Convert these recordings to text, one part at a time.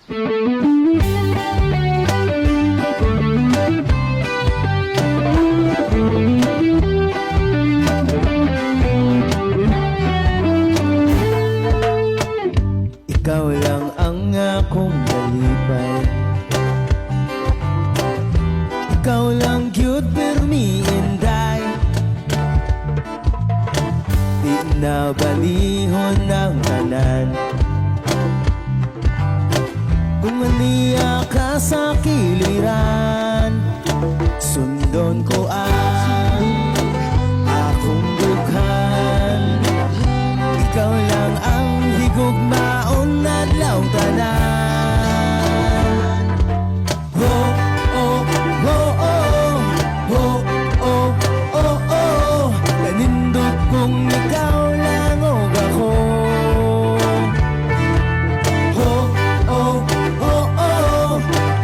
Ikaw lang ang akong nalipay, ikaw lang gyud pirmi inday. Di na balihon ang tanan, kung aniya ka sa kiliran, sundon ko ang akong dughan. Ikaw lang ang higugmaon adlaw tanan. Oh, oh, oh, oh, oh, oh, oh, oh, nanindot kung ikaw lang og ako. Oh, oh, oh, oh,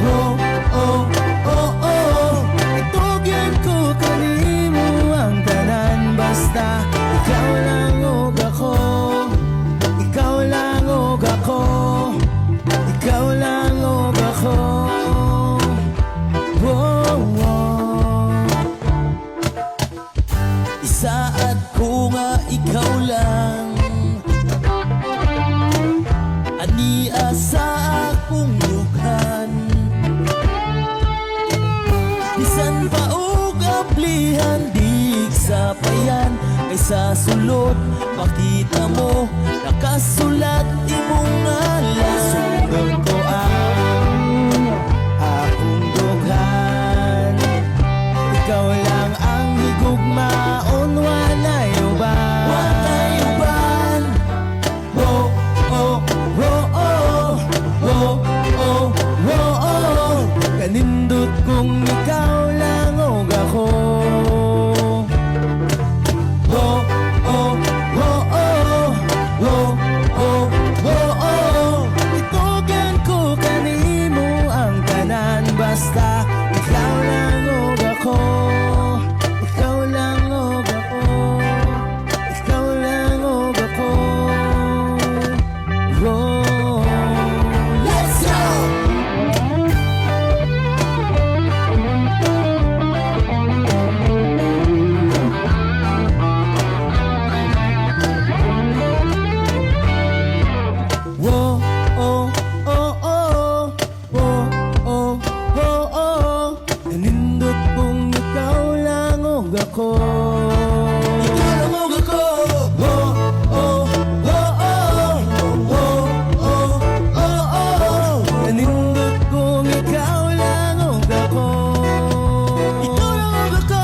oh, oh, oh, oh, itugyan ko kanimo ang tanan, basta ikaw lang og ako. Ikaw lang og ako, ikaw lang og ako. Wow, wow. Isaad ko nga ikaw lang, ania sa akong lughan. Bisan pa og aplihan, di sa payan, kay sa sulod makita mo nakasulat imong ngalan. Sundon ko ang akong dughan, ikaw lang ang higugmaon, walay uban. Walay uban. Oh, oh, oh, oh, oh, oh, oh, oh, kanindot kung ikaw lang og ako. Oh, oh, oh, oh, oh, oh, oh, oh, itugan ko kanimo ang tanan, basta ikaw lang og ako. Ikaw lang og ako, ikaw lang og ako. Oh, let's go! Whoa, oh, oh, oh, oh, oh, oh, oh, nanindot kung ikaw lang og ako. Ikaw lang og ako. Oh, oh, oh, oh, oh, oh, oh, oh, nanindot kung ikaw lang og ako. Ikaw lang og ako.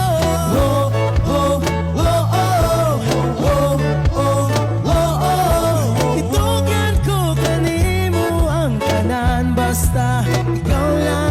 Oh, oh, oh, oh, oh, oh, oh, oh, itugan ko kanimo ang tanan, basta ikaw lang